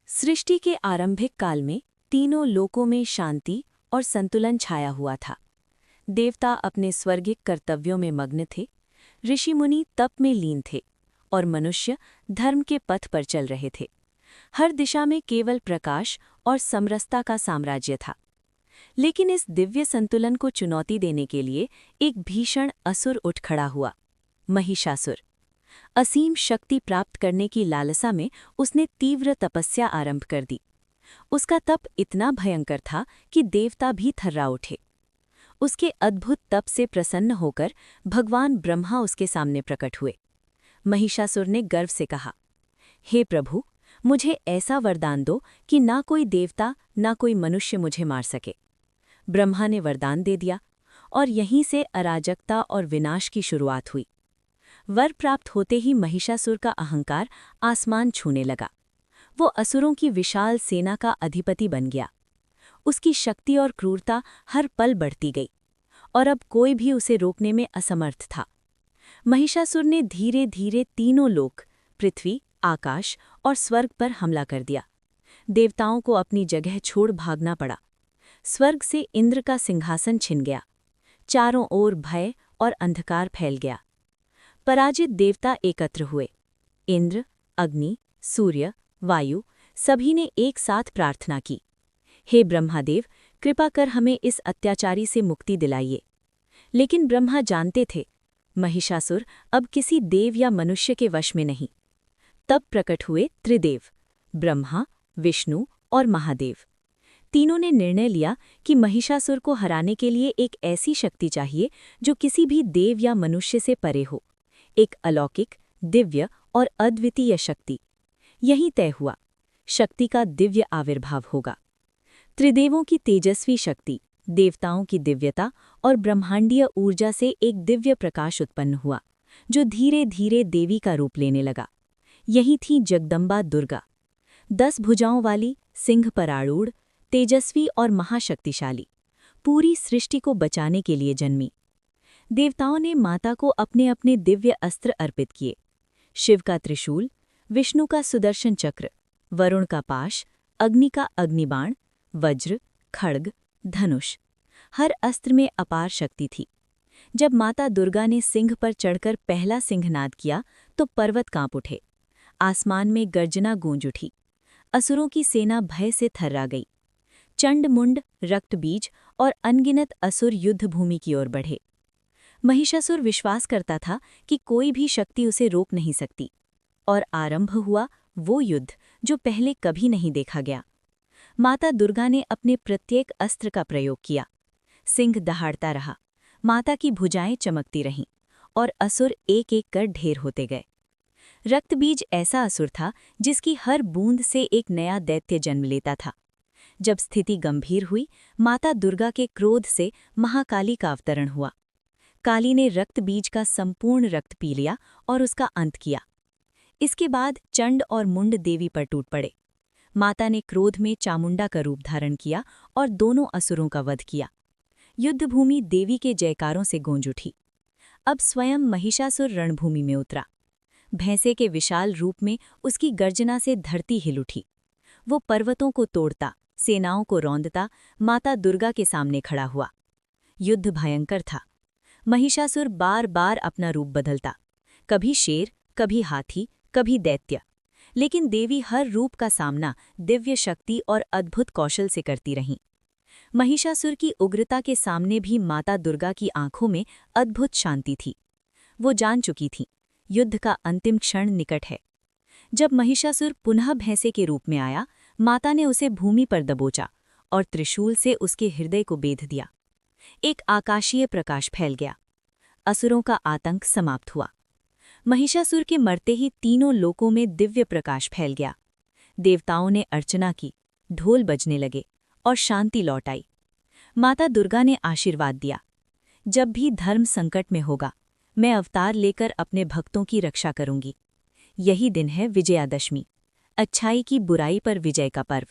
सृष्टि के आरंभिक काल में तीनों लोकों में शांति और संतुलन छाया हुआ था। देवता अपने स्वर्गिक कर्तव्यों में मग्न थे, ऋषि मुनि तप में लीन थे और मनुष्य धर्म के पथ पर चल रहे थे। हर दिशा में केवल प्रकाश और समरसता का साम्राज्य था। लेकिन इस दिव्य संतुलन को चुनौती देने के लिए एक भीषण असुर उठ खड़ा हुआ, महिषासुर। असीम शक्ति प्राप्त करने की लालसा में उसने तीव्र तपस्या आरंभ कर दी। उसका तप इतना भयंकर था कि देवता भी थर्रा उठे। उसके अद्भुत तप से प्रसन्न होकर भगवान ब्रह्मा उसके सामने प्रकट हुए। महिषासुर ने गर्व से कहा, हे प्रभु, मुझे ऐसा वरदान दो कि ना कोई देवता ना कोई मनुष्य मुझे मार सके। ब्रह्मा ने वरदान दे दिया और यहीं से अराजकता और विनाश की शुरुआत हुई। वर प्राप्त होते ही महिषासुर का अहंकार आसमान छूने लगा। वो असुरों की विशाल सेना का अधिपति बन गया। उसकी शक्ति और क्रूरता हर पल बढ़ती गई और अब कोई भी उसे रोकने में असमर्थ था। महिषासुर ने धीरे धीरे तीनों लोक, पृथ्वी, आकाश और स्वर्ग पर हमला कर दिया। देवताओं को अपनी जगह छोड़ भागना पड़ा। स्वर्ग से इंद्र का सिंहासन छिन गया। चारों ओर भय और अंधकार फैल गया। पराजित देवता एकत्र हुए। इंद्र, अग्नि, सूर्य, वायु सभी ने एक साथ प्रार्थना की, हे ब्रह्मादेव, कृपा कर हमें इस अत्याचारी से मुक्ति दिलाइए। लेकिन ब्रह्मा जानते थे, महिषासुर अब किसी देव या मनुष्य के वश में नहीं। तब प्रकट हुए त्रिदेव, ब्रह्मा, विष्णु और महादेव। तीनों ने निर्णय लिया कि महिषासुर को हराने के लिए एक ऐसी शक्ति चाहिए जो किसी भी देव या मनुष्य से परे हो, एक अलौकिक, दिव्य और अद्वितीय शक्ति। यही तय हुआ, शक्ति का दिव्य आविर्भाव होगा। त्रिदेवों की तेजस्वी शक्ति, देवताओं की दिव्यता और ब्रह्मांडीय ऊर्जा से एक दिव्य प्रकाश उत्पन्न हुआ, जो धीरे धीरे देवी का रूप लेने लगा। यही थी जगदम्बा दुर्गा, 10 भुजाओं वाली, सिंह पर आरूढ़, तेजस्वी और महाशक्तिशाली, पूरी सृष्टि को बचाने के लिए जन्मी। देवताओं ने माता को अपने अपने दिव्य अस्त्र अर्पित किए। शिव का त्रिशूल, विष्णु का सुदर्शन चक्र, वरुण का पाश, अग्नि का अग्निबाण, वज्र, खड्ग, धनुष। हर अस्त्र में अपार शक्ति थी। जब माता दुर्गा ने सिंह पर चढ़कर पहला सिंहनाद किया तो पर्वत कांप उठे। आसमान में गर्जना गूंज उठी। असुरों की सेना भय से थर्रा गई। चंड-मुंड, रक्तबीज और अनगिनत असुर युद्ध भूमि की ओर बढ़े। महिषासुर विश्वास करता था कि कोई भी शक्ति उसे रोक नहीं सकती, और आरंभ हुआ वो युद्ध जो पहले कभी नहीं देखा गया। माता दुर्गा ने अपने प्रत्येक अस्त्र का प्रयोग किया। सिंह दहाड़ता रहा, माता की भुजाएं चमकती रहीं और असुर एक एक कर ढेर होते गए। रक्तबीज ऐसा असुर था जिसकी हर बूंद से एक नया दैत्य जन्म लेता था। जब स्थिति गंभीर हुई, माता दुर्गा के क्रोध से महाकाली का अवतरण हुआ। काली ने रक्तबीज का संपूर्ण रक्त पी लिया और उसका अंत किया। इसके बाद चंड और मुंड देवी पर टूट पड़े। माता ने क्रोध में चामुंडा का रूप धारण किया और दोनों असुरों का वध किया। युद्धभूमि देवी के जयकारों से गूंज उठी। अब स्वयं महिषासुर रणभूमि में उतरा। भैंसे के विशाल रूप में उसकी गर्जना से धरती हिल उठी। वो पर्वतों को तोड़ता, सेनाओं को रौंदता, माता दुर्गा के सामने खड़ा हुआ। युद्ध भयंकर था। महिषासुर बार बार अपना रूप बदलता, कभी शेर, कभी हाथी, कभी दैत्य। लेकिन देवी हर रूप का सामना दिव्य शक्ति और अद्भुत कौशल से करती रहीं। महिषासुर की उग्रता के सामने भी माता दुर्गा की आंखों में अद्भुत शांति थी। वो जान चुकी थी, युद्ध का अंतिम क्षण निकट है। जब महिषासुर पुनः भैंसे के रूप में आया, माता ने उसे भूमि पर दबोचा और त्रिशूल से उसके हृदय को बेध दिया। एक आकाशीय प्रकाश फैल गया। असुरों का आतंक समाप्त हुआ। महिषासुर के मरते ही तीनों लोकों में दिव्य प्रकाश फैल गया। देवताओं ने अर्चना की, ढोल बजने लगे और शांति लौट आई। माता दुर्गा ने आशीर्वाद दिया, जब भी धर्म संकट में होगा, मैं अवतार लेकर अपने भक्तों की रक्षा करूंगी। यही दिन है विजयादशमी, अच्छाई की बुराई पर विजय का पर्व।